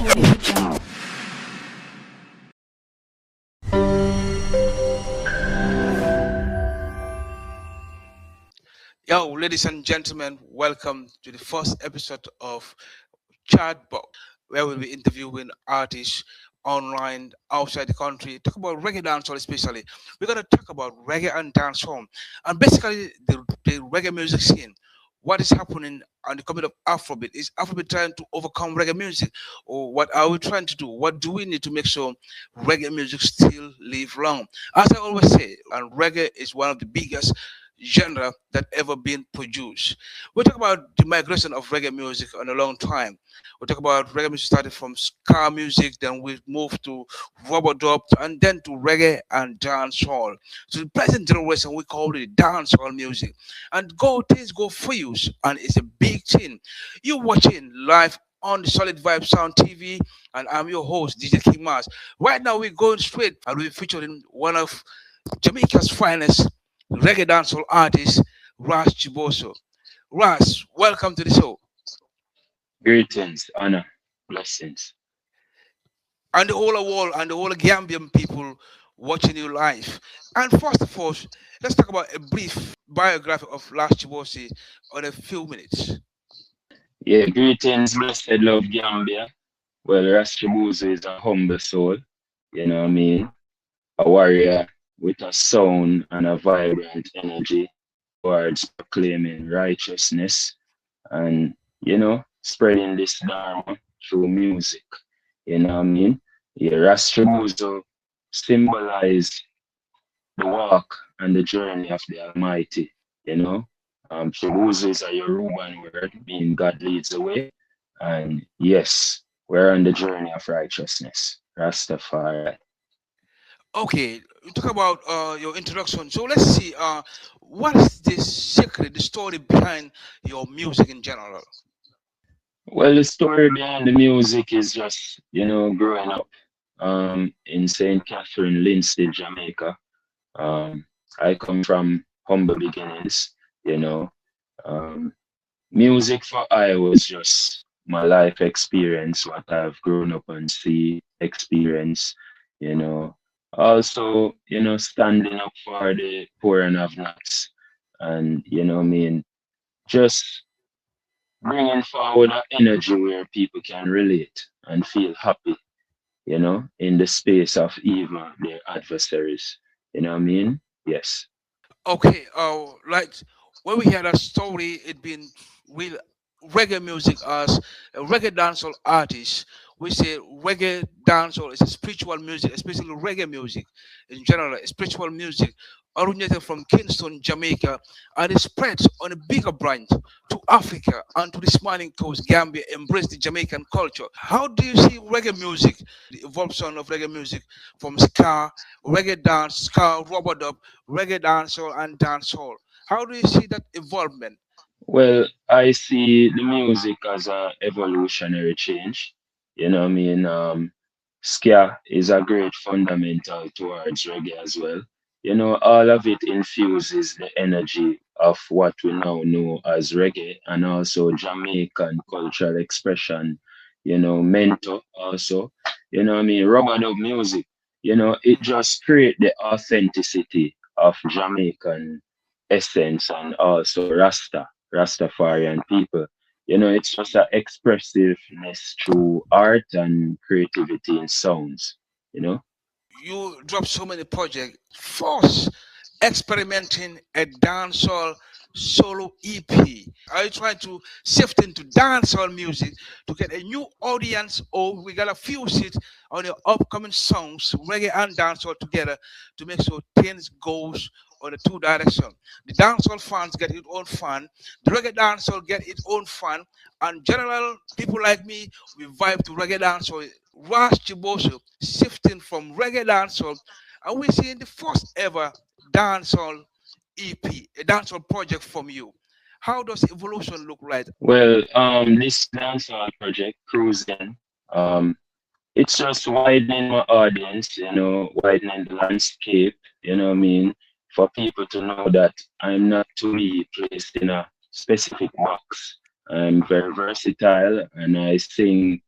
Audio Jungle. Yo, ladies and gentlemen, welcome to the first episode of Chatbox, where we'll be interviewing artists online outside the country. Talk about reggae dancehall, especially. We're gonna talk about reggae and dancehall, and basically the reggae music scene. What is happening on the coming of Afrobeat? Is Afrobeat trying to overcome reggae music, or what are we trying to do? What do we need to make sure reggae music still live long? As I always say, and reggae is one of the biggest genre that ever been produced. We talk about the migration of reggae music on a long time. We talk about reggae music started from ska music, then we moved to rubber dub, and then to reggae and dancehall. So the present generation we call it dancehall music. And go things go for you, and it's a big thing. You watching live on the Solid Vibe Sound TV, and I'm your host DJ King Mars. Right now we're going straight, and we're featuring one of Jamaica's finest reggae dancehall artist, Ras Chibuzo. Ras, welcome to the show. Greetings, honor, blessings. And the whole world and the whole Gambian people watching you live. And first of all, let's talk about a brief biography of Ras Chibuzo on a few minutes. Yeah, greetings, blessed love Gambia. Well, Ras Chibuzo is a humble soul, you know what I mean? A warrior with a sound and a vibrant energy towards proclaiming righteousness and, spreading this dharma through music, you know what I mean? Yeah, Ras Chibuzo symbolize the walk and the journey of the Almighty, you know. Chibuzo is a Yoruban word, meaning God leads the way. And yes, we're on the journey of righteousness. Rastafari. Okay, you talk about your introduction. So let's see, what is the secret, the story behind your music in general? Well, the story behind the music is just, growing up in St. Catherine, Linstead, Jamaica. Um, I come from humble beginnings, you know. Um, Music for I was just my life experience, what I've grown up and see, experience, you know. Also, standing up for the poor and have nots. And, what I mean, just bringing forward that energy where people can relate and feel happy, in the space of even their adversaries. You know what I mean? Yes. Okay, like when we hear that story, it been with reggae music as a reggae dancehall artist. We say reggae dancehall is a spiritual music, especially reggae music in general, spiritual music originated from Kingston, Jamaica, and it spreads on a bigger branch to Africa and to the smiling coast, Gambia, embrace the Jamaican culture. How do you see reggae music, the evolution of reggae music from ska, reggae dance, ska, rubber dub, reggae dancehall, and dancehall? How do you see that evolvement? Well, I see the music as a evolutionary change. You know what I mean? Ska is a great fundamental towards reggae as well. All of it infuses the energy of what we now know as reggae and also Jamaican cultural expression, mentor also. You know what I mean? Rubber dub music, it just create the authenticity of Jamaican essence and also Rastafarian people. It's just an expressiveness through art and creativity in sounds, you know. You drop so many projects. First, experimenting a dancehall solo EP. Are you trying to shift into dancehall music to get a new audience, or we gotta fuse it on your upcoming songs, reggae and dancehall together to make sure things goes on the two direction. The dancehall fans get its own fun, the reggae dancehall get its own fun, and general people like me we vibe to reggae dancehall. Ras Chibuzo shifting from reggae dancehall, and we're seeing the first ever dancehall EP, a dancehall project from you. How does evolution look like? Well, this dancehall project, Cruising, um, it's just widening my audience, widening the landscape, you know what I mean, for people to know that I'm not to be placed in a specific box. I'm very versatile and I sing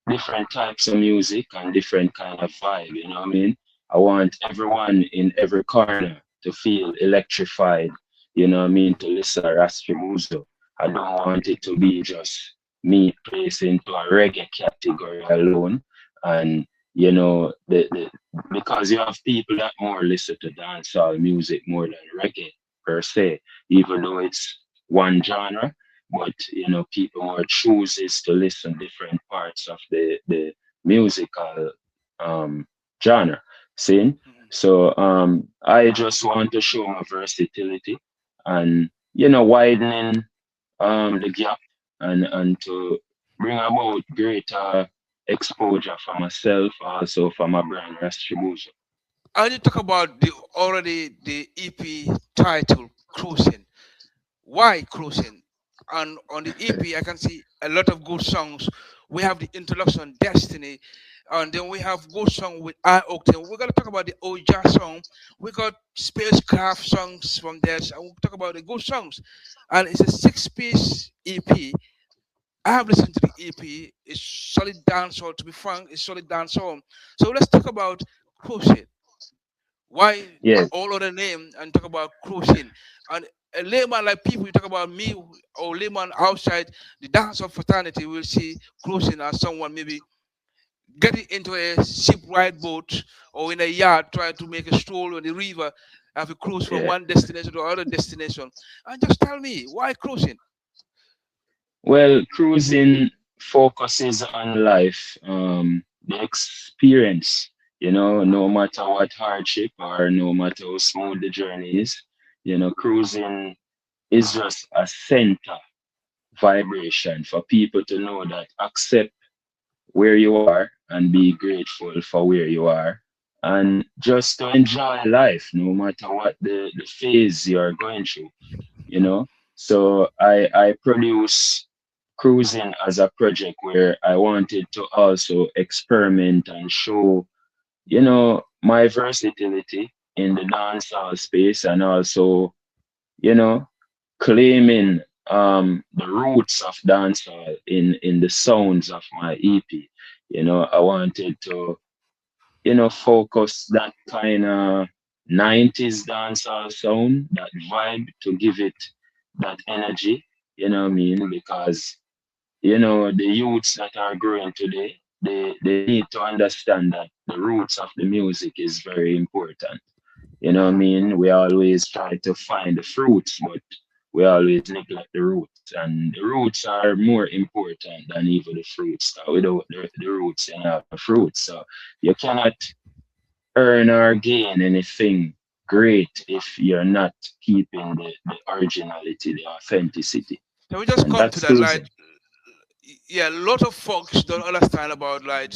different types of music and different kind of vibe, you know what I mean? I want everyone in every corner to feel electrified, you know what I mean, to listen to Ras Chibuzo. I don't want it to be just me placed into a reggae category alone. And the because you have people that more listen to dancehall music more than reggae per se, even though it's one genre, but people more chooses to listen different parts of the musical um genre. See? Mhm. So I just want to show my versatility and widening the gap and to bring about greater exposure for myself, also for my brand Restribution. I need to talk about the EP title Cruising. Why Cruising? And on the EP, I can see a lot of good songs. We have the introduction Destiny, and then we have good song with I Octane. We're gonna talk about the Oja song. We got spacecraft songs from there, and we'll talk about the good songs. And it's a six-piece EP. I have listened to the EP. It's solid dancehall. To be frank, it's solid dancehall. So let's talk about Cruising. Why Yes, all other name and talk about cruising? And a layman like people, you talk about me or layman outside the dance of fraternity will see cruising as someone maybe getting into a shipwright boat or in a yard trying to make a stroll on the river, have a cruise from yeah. one destination to another destination. And just tell me why cruising? Well, cruising focuses on life, the experience, no matter what hardship or no matter how smooth the journey is, cruising is just a center vibration for people to know that accept where you are and be grateful for where you are and just to enjoy life no matter what the phase you're going through, you know. So I produce cruising as a project where I wanted to also experiment and show, my versatility in the dancehall space and also, you know, claiming the roots of dancehall in the sounds of my EP. I wanted to, focus that kind of 90s dancehall sound, that vibe to give it that energy, you know what I mean? Because, the youths that are growing today, they need to understand that the roots of the music is very important. You know what I mean? We always try to find the fruits, but we always neglect the roots. And the roots are more important than even the fruits. Without the roots, you don't have the fruits. So you cannot earn or gain anything great if you're not keeping the originality, the authenticity. Can we just And come to that's that? Like, cruising. yeah, a lot of folks don't understand about like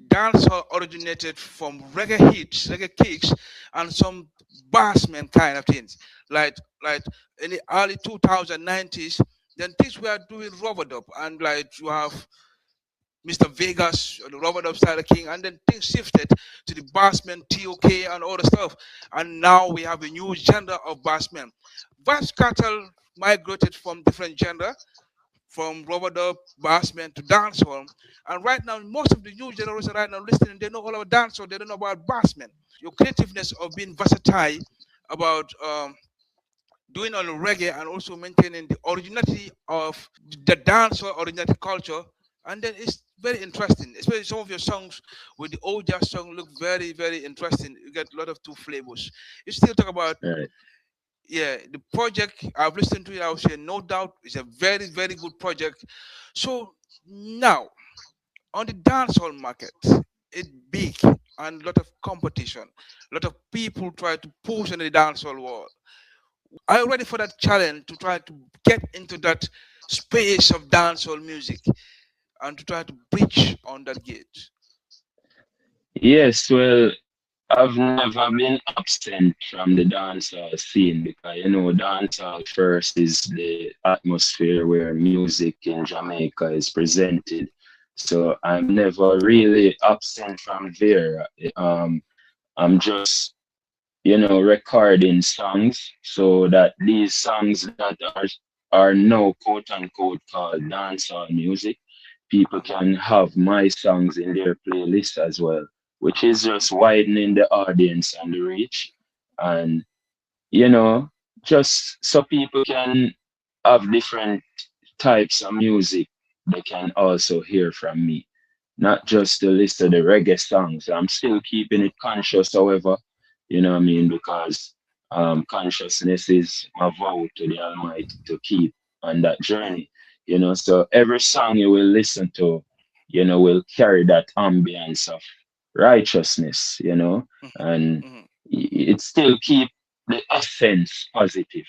dancehall originated from reggae hits, reggae kicks, and some bassmen kind of things. Like like in the early 2090s, then things were doing rubber and like you have Mr. Vegas, the rubber style king, and then things shifted to the bassmen, TOK, and all the stuff. And now we have a new gender of bassmen. Bass cattle migrated from different gender from rubber bassmen to dancehall. And right now, most of the new generation right now listening, they know all about dancehall, they don't know about bassmen. Your creativeness of being versatile about doing on reggae and also maintaining the originality of the dancehall originality culture. And then it's very interesting, especially some of your songs with the old jazz song look very, very interesting. You get a lot of two flavors. You still talk about, Right. yeah, the project. I've listened to it. I would say no doubt it's a very, very good project. So now on the dancehall market, it's big and a lot of competition. A lot of people try to push in the dancehall world. Are you ready for that challenge to try to get into that space of dancehall music and to try to breach on that gate? Yes, well, I've never been absent from the dancehall scene because dancehall first is the atmosphere where music in Jamaica is presented. So I'm never really absent from there. I'm just recording songs so that these songs that are now quote unquote called dancehall music people Mhm. can have my songs in their playlist as well, which is just widening the audience and the reach. And, you know, just so people can have different types of music they can also hear from me, not just the list of the reggae songs. I'm still keeping Mhm. it conscious, however, you know what I mean, Mhm. because consciousness is my vow to the Almighty to keep on that Mhm. journey, you know. So every song you will listen to, you know, will carry that ambience of righteousness, you know, Mhm. and Mhm. it still keep the essence positive,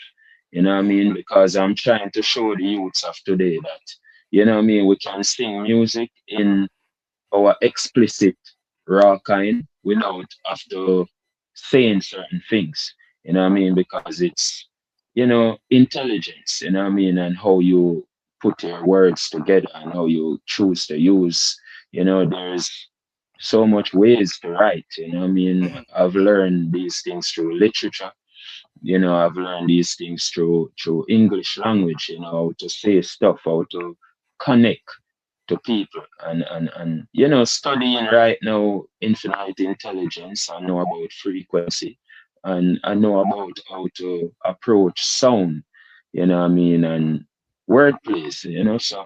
you know what I Mhm. mean? Because I'm trying to show the youths of today that, you know what I mean, we can sing music in our explicit raw kind without after saying certain things, you know what I mean? Because it's, you know, intelligence, you know what I mean, and how you put your words together and how you choose to use, you know, there's so much ways to write, you know what I mean? Mhm. I've learned these things through literature, you know, I've learned these things through English language, you know, how to say stuff, how to connect to people, and you know, studying right now infinite intelligence. I know about frequency, and I know about how to approach sound, you know what I mean, and wordplays, you know. So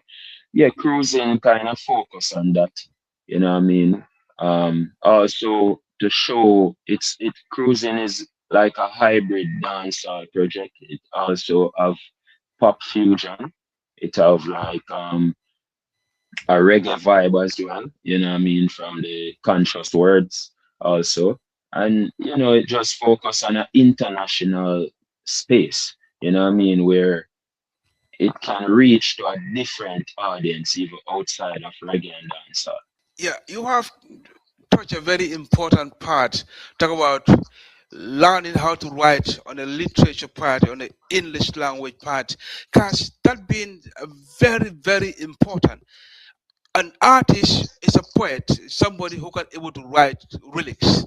yeah, cruising kind of focus on that, you know what I mean. Also to show it cruising is like a hybrid dancehall project. It also have pop fusion. It have like a reggae vibe as well, you know what I mean, from the conscious words also. And, you know, it just focus on an international space, you know what I mean, where it can reach to a different audience even outside of reggae and dancehall. Yeah, you have touched a very important part. Talk about learning how to write on the literature part, on the English language part, because that being very, very important. An artist is a poet, somebody who can able to write lyrics.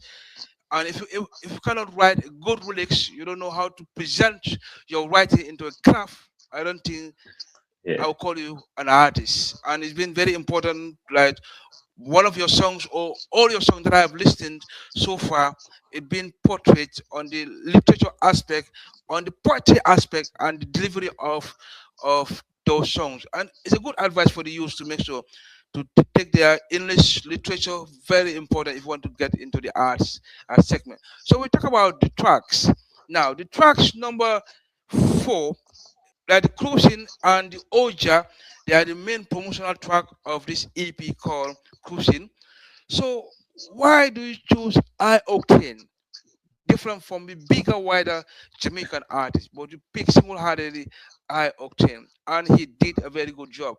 And if you cannot write good lyrics, you don't know how to present your writing into a craft. I don't think Yeah. I'll call you an artist. And it's been very important, like one of your songs or all your songs that I have listened so far, it been portrait on the literature aspect, on the poetry aspect, and the delivery of those songs. And it's a good advice for the youth to make sure to take their English literature very important if you want to get into the arts segment. So we talk about the tracks. Now the tracks number 4, like the Cruising and the Oja, they are the main promotional track of this EP called Cruising. So why do you choose I Octane? Different from the bigger, wider Jamaican artists, but you pick single-handedly I Octane, and he did a very good job.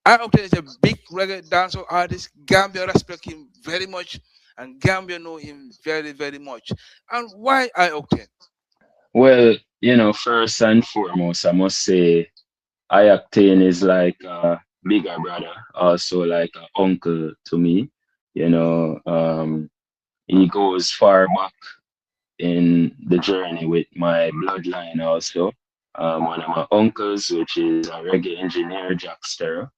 I Octane is a big reggae dancehall artist. Gambia respect him very much, and Gambia know him very, very much. And why I Octane? Well, you know, first and foremost, I must say Ioctane is like a bigger brother, also like an uncle to me. You Mm-hmm, know, he goes far back in the journey with my bloodline also. One of my uncles, which is a reggae engineer, Jackster.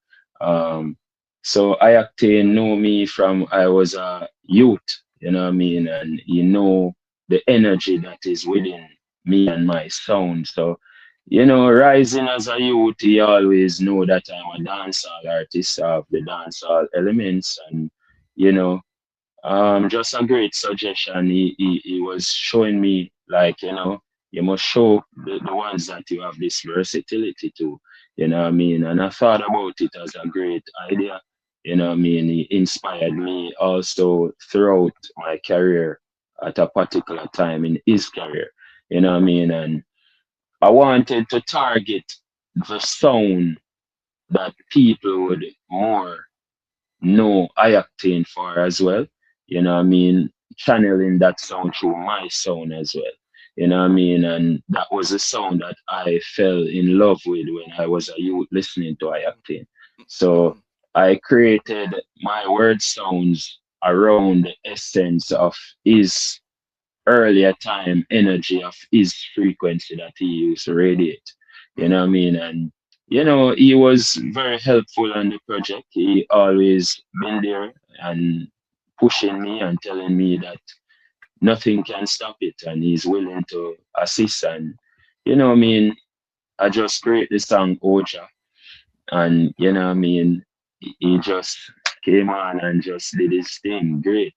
Um, so Ioctane knew me from I was a youth, you know what I mean? And you know the energy that is within me and my sound. So, you know, rising as a youth, he always know that I'm a dancehall artist of the dancehall elements and, you know, just a great suggestion. He was showing me like, you know, you must show the ones that you have this versatility to, you know what I mean? And I thought about it as a great idea, you know what I mean? He inspired me also throughout my career at a particular time in his career, you know what I mean? And I wanted to target the sound that people would more know I octane for as well. You know what I mean? Channeling that sound through my sound as well. You know what I mean? And that was a sound that I fell in love with when I was a youth listening to I octane. So mm-hmm, I created my word sounds around the essence of his earlier time energy of his frequency that he used to radiate. You know what I mean? And he was very helpful on the project. He always been there and pushing me and telling me that nothing can stop it, and he's willing to assist. And I mean, I just create the song Oja, and I mean, he just came on and just did his thing. Great,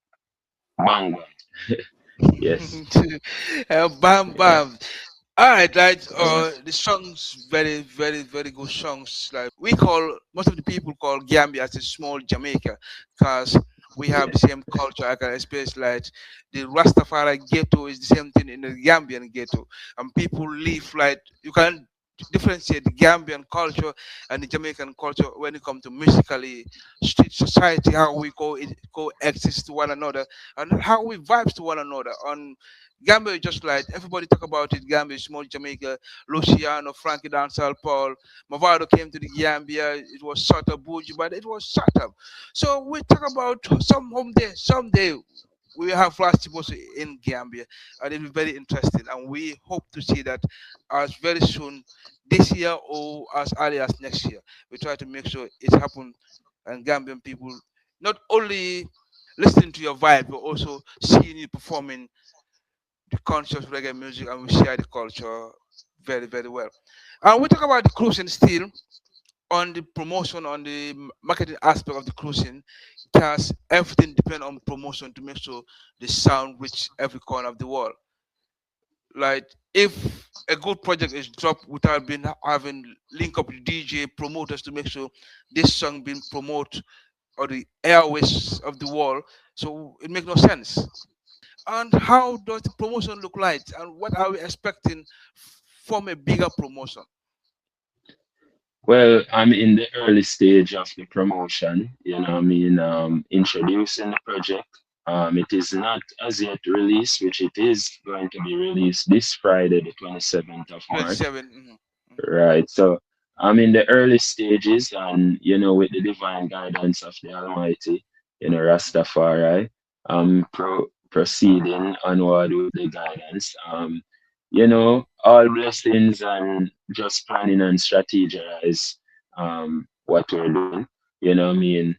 bang bang. Yes, Bam yeah, bam. All right, right. yeah, The songs very, very, very good songs. Like we call most of the people call Gambia as a small Jamaica, because we have yeah. the same culture. I can express like the Rastafari ghetto is the same thing in the Gambian ghetto, and people live like you can differentiate the Gambian culture and the Jamaican culture when it comes to musically, street society, how we coexist to one another, and how we vibes to one another. On Gambia is just like everybody talk about it. Gambia, small Jamaica, Luciano, Frankie Dancehall, Paul, Mavado came to the Gambia. It was sort of bougie, but it was sort of. So we talk about someday we will have Ras Chibuzo in Gambia, and it'll be very interesting. And we hope to see that as very soon this year or as early as next year. We try to make sure it happens, and Gambian people not only listening to your vibe, but also seeing you performing the conscious reggae music, and we share the culture very, very well. And we talk about the cruising still on the promotion, on the marketing aspect of the cruising, because everything depends on promotion to make sure the sound reach every corner of the world. Like if a good project is dropped without being having link up with DJ promoters to make sure this song being promoted or the airways of the world, so it makes no sense. And how does the promotion look like, and what are we expecting from a bigger promotion? Well, I'm in the early stage of the promotion, I mean, introducing the project. It is not as yet released, which it is going to be released this Friday, the 27th of March. 27. Right. So I'm in the early stages, and with the divine guidance of the Almighty, Rastafari, I'm proceeding onward with the guidance. All blessings and just planning and strategize what we're doing. I mean?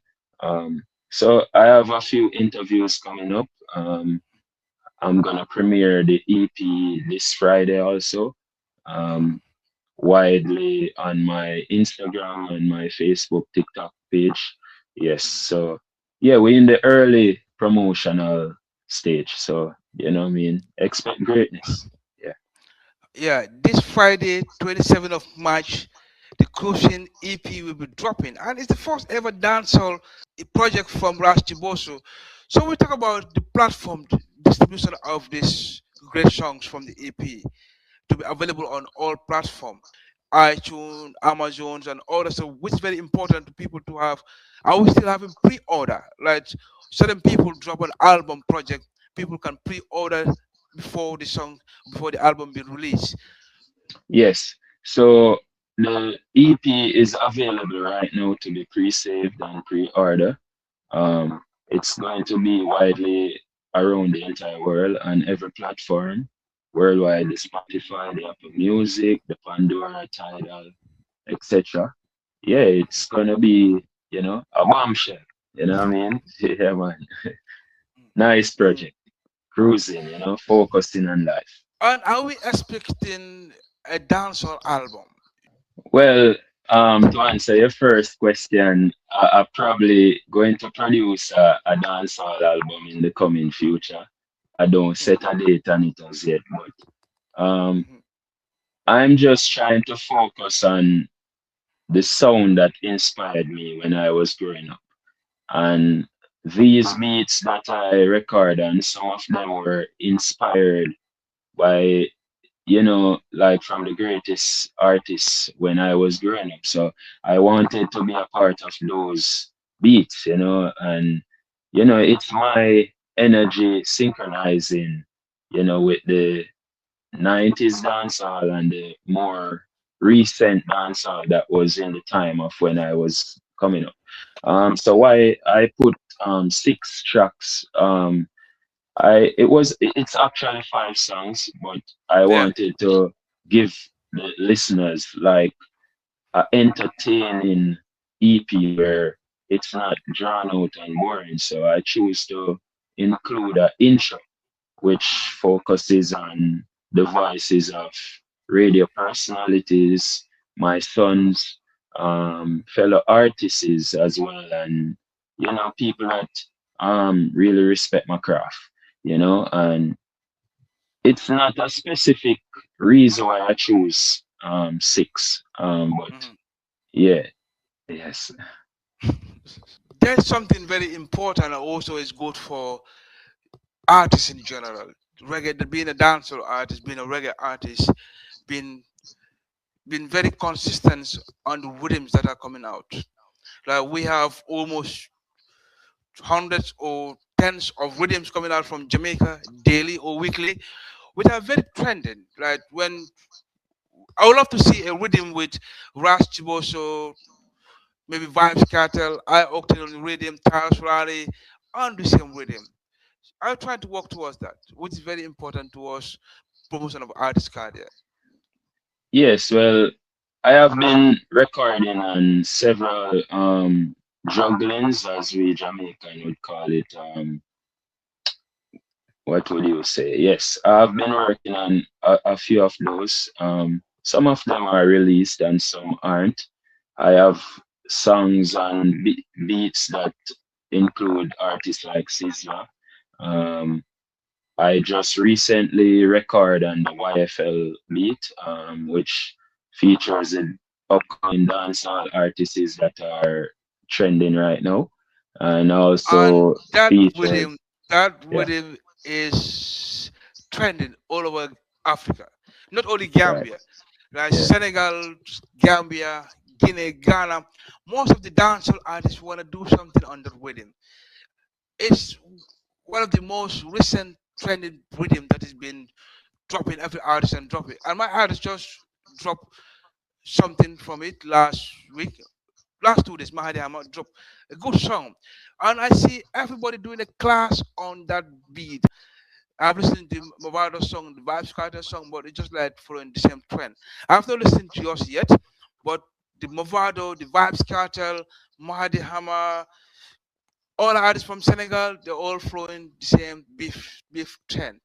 So I have a few interviews coming up. I'm gonna premiere the EP this Friday also. Mhm. Um, Widely on my Instagram and my Facebook, TikTok page. Yes, so yeah, we're in the early promotional stage. So, what I mean? Expect greatness. Yeah. Yeah, this Friday, 27th of March, the Crucian EP will be dropping, and it's the first ever dancehall project from Ras Chibuzo. So we talk about the platform distribution of these great songs from the EP to be available on all platforms, iTunes, Amazons, and others. So which is very important to people to have. Are we still having pre-order? Like certain people drop an album project, people can pre-order before the song, before the album be released. Yes. So the EP is available right now to be pre-saved and pre-order. It's going to be widely around the entire world on every platform worldwide, the Spotify, the Apple Music, the Pandora, Tidal, etc. Yeah, it's gonna be, a bombshell. You know what I mean? Yeah, man. Nice Mhm. project. Cruising, focusing on life. And are we expecting a dancehall album? Well, to answer your first question, I'm probably going to produce a dancehall album in the coming future. I don't set Mhm, a date on it as yet, but mhm, I'm just trying to focus on the sound that inspired me when I was growing up. And these beats that I record, and some of them were inspired by, like from the greatest artists when I was growing up. So I wanted to be a part of those beats, and, it's my energy synchronizing, with the 90s dancehall and the more recent dancehall that was in the time of when I was coming up. So why I put six tracks. It's actually five songs, but I yeah. wanted to give the listeners like a entertaining EP where it's not drawn out and boring. So I choose to include an intro which focuses on the voices of radio personalities, my sons, fellow artists as well, and people that really respect my craft, and it's not a specific reason why I choose six, but Mhm. yeah, yes, There's something very important and also is good for artists in general. Reggae, being a dancehall artist, being a reggae artist, being very consistent on the rhythms that are coming out. Like we have almost hundreds or tens of rhythms coming out from Jamaica daily or weekly, which are very trending. Right? When I would love to see a rhythm with Ras Chibuzo, maybe Vibes Cartel, I Octane on the rhythm, Taras Rally, on the same rhythm. I'm trying to work towards that, which is very important towards promotion of artist career. yes. Well, I have been recording on several jugglings, as we Jamaican would call it. What would you say? Yes, I've been working on a few of those. Some of them are released and some aren't. I have songs and beats that include artists like Sizzla. Um, I just recently recorded on the YFL beat, which features the upcoming dancehall artists that are trending right now, and And also that features, rhythm, that yeah, rhythm is trending all over Africa, not only right, Gambia, like yeah, Senegal, Gambia, Guinea, Ghana. Most of the dancehall artists want to do something on the rhythm. It's one of the most recent trending rhythm that has been dropping every artist and drop it. And my artist just dropped something from it last week, last 2 days. Mahadi Hamad dropped a good song, and I see everybody doing a class on that beat. I've listened to Movado song, the Vibes Carter song, but it's just like following the same trend. I've not listened to yours yet, but the Movado, the Vibes Cartel, Mahadi Hammer, all the artists from Senegal, they're all flowing the same beef trend.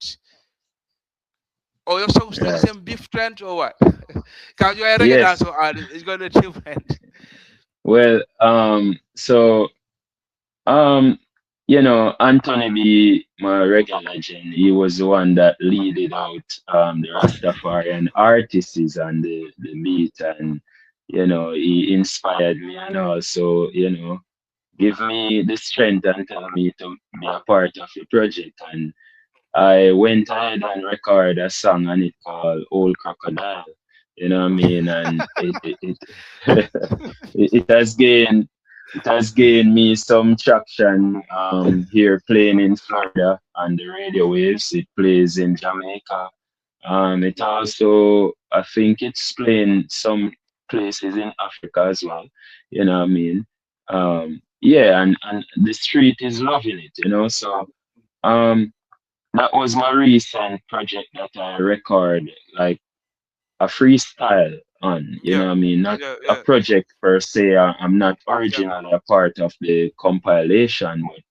Or your song still the right. same beef trend or what? Because you're a reggae Yes. dancer artist, it's gonna different. Well, um, Anthony B, my reggae legend, he was the one that leaded out the Rastafarian artists and the beat, and he inspired me and also, give me the strength and tell me to be a part of the project. And I went ahead and recorded a song on it called Old Crocodile. You know what I mean? And it it has gained me some traction here playing in Florida on the radio waves. It plays in Jamaica. It also, I think it's playing some places in Africa as well. You know what I mean? Yeah, and the street is loving it, So um that was my recent project that I record, like a freestyle on, you Yeah, know what I mean? Not yeah, a yeah. project per se. I'm not Yeah. originally a part of the compilation, but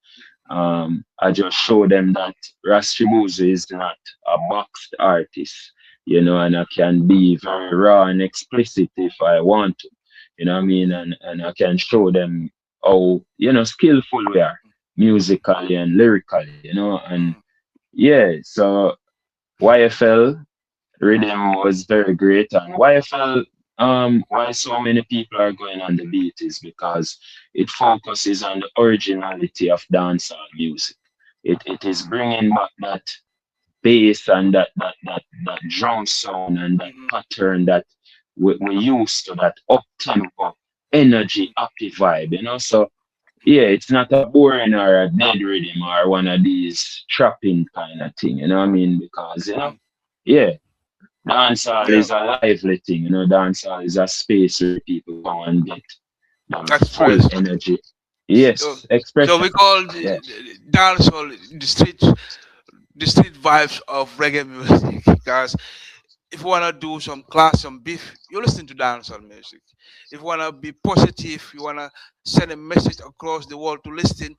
I just show them that Ras Chibuzo is not a boxed artist, and I can be very raw and explicit if I want to, you know what I mean? And I can show them how, skillful we are musically and lyrically, and Mm, yeah, so YFL rhythm was very great, and YFL, why so many people are going on the beat is because it focuses on the originality of dancehall music. It is bringing back that bass and that drum sound and that mhm, pattern that we used to, that up tempo energy happy vibe, So yeah, it's not a boring or a dead rhythm or one of these trapping kind of thing, you know what I mean? Because mm. yeah, dancehall Yeah, is a lively thing, dancehall is a space where people come and get them full express. energy. So, Yes, so expression. we call Yes, the dancehall the street vibes of reggae music, guys. If you wanna do some class, some beef, you listen to dancehall music. If you wanna be positive, you wanna send a message across the world to listen,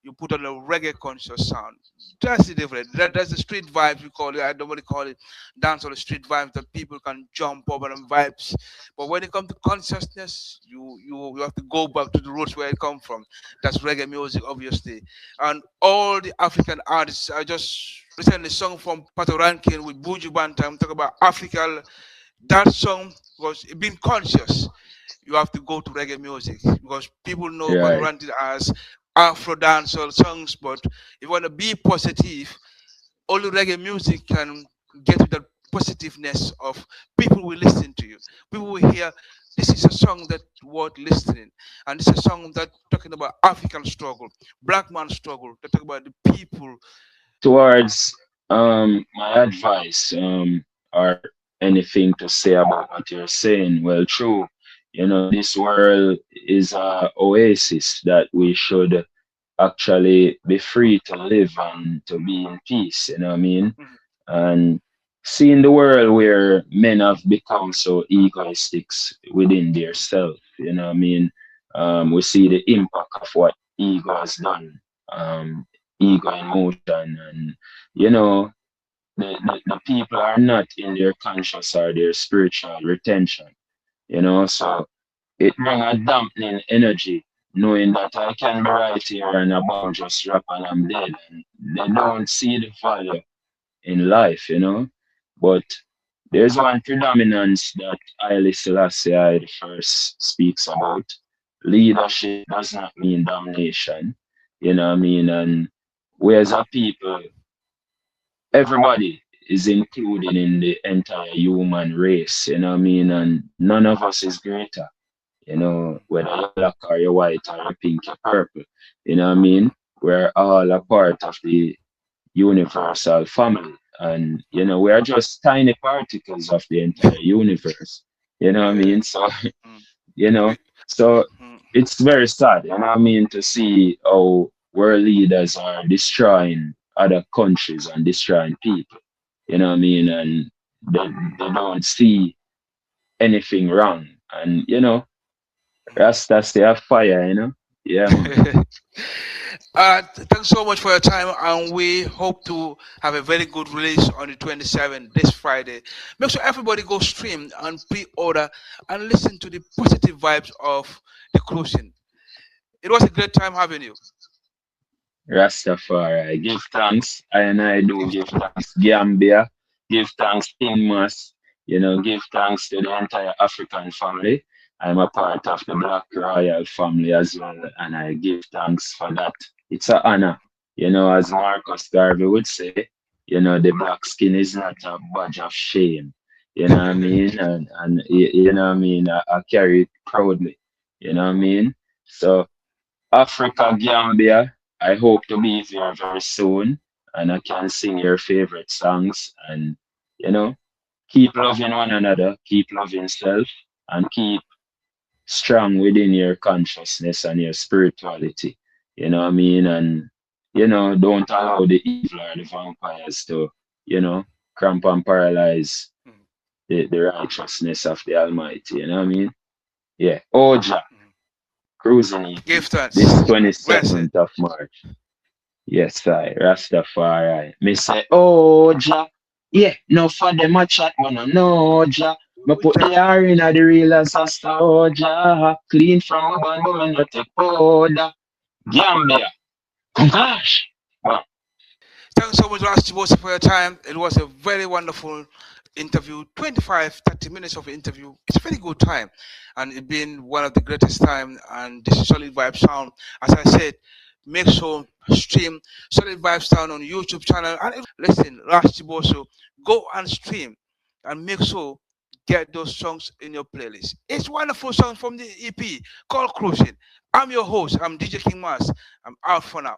you put on a reggae conscious sound. That's the difference. That's the street vibes we call it. I don't really call it dance or the street vibes that people can jump over and vibes. But when it comes to consciousness, you have to go back to the roots where it come from. That's reggae music, obviously. And all the African artists, I just recently sung from Pato Rankin with Buju Bantam, talk about Africa. That song was it being conscious. You have to go to reggae music because people know Right. Patoranti as Afro dancehall songs. But if you want to be positive, only reggae music can get you that positiveness of people will listen to you. People will hear this is a song that worth listening, and this is a song that talking about African struggle, black man struggle. That talk about the people. Towards my advice, or anything to say about what you're saying, well, true. This world is a oasis that we should actually be free to live and to be in peace. You know what I mean? Mhm, And seeing the world where men have become so egoistic within their mhm, self, you know what I mean? We see the impact of what ego has done, ego in motion, and you know, the people are not in their conscious or their spiritual retention, so it bring a dampening energy, knowing that I can be right here and a bomb just drop and I'm dead, and they don't see the value in life. But there's one predominance that Haile Selassie I the first speaks about. Leadership does not mean domination. You know what I mean? And we as a people, everybody is included in the entire human race. You know what I mean? And none of us is greater. Whether you're black or you're white or you're pink or purple. You know what I mean? We're all a part of the universal family. And, we are just tiny particles of the entire universe. You know what I yeah. mean? So, Mm. you know, We, so mm, it's very sad, to see how world leaders are destroying other countries and destroying people. You know what I mean? And they don't see anything wrong. And, Rasta stay a fire. Yeah, man. mm. Thanks so much for your time, and we hope to have a very good release on the 27th this Friday. Make sure everybody go stream and pre-order and listen to the positive vibes of the cruising. It was a great time having you. Rastafari. Give thanks. I do give thanks. Gambia. Give thanks Ingmas. Give thanks to the entire African family. I'm a part of the Black Royal family as well, and I give thanks for that. It's an honor. As Marcus Garvey would say, the black skin is not a badge of shame. You know what I mean? And you know what I mean? I carry it proudly. You know what I mean? So, Africa, Gambia, I hope to be there very soon and I can sing your favorite songs and, you know, keep loving one another, keep loving self, and keep strong within your consciousness and your spirituality. You know what I mean? And, don't allow the evil or the vampires to, you know, cramp and paralyze Mm, the righteousness of the Almighty. You know what I mean? Yeah. Oja, mm. cruising Give EP, this thanks. Bless it. 27th of March. Yes, I Rastafari. Me say, oh Jah, yeah, no for them a chat, man, no no, Jah. Me put the R in a the real ancestor, oh Jah. Clean from a band, but me no take powder. Gambia, gosh. Well, Thanks so much, Ras Chibuzo, for your time. It was a very wonderful interview. 25, 30 minutes of interview. It's a very good time. And it's been one of the greatest time. And this is Solid Vibe Sound. As I said, make sure stream Solid Vibe Sound on YouTube channel. And listen, Ras Chibuzo, go and stream and make sure get those songs in your playlist. It's wonderful songs from the EP called Cruising. I'm your host. I'm DJ King Mas. I'm out for now.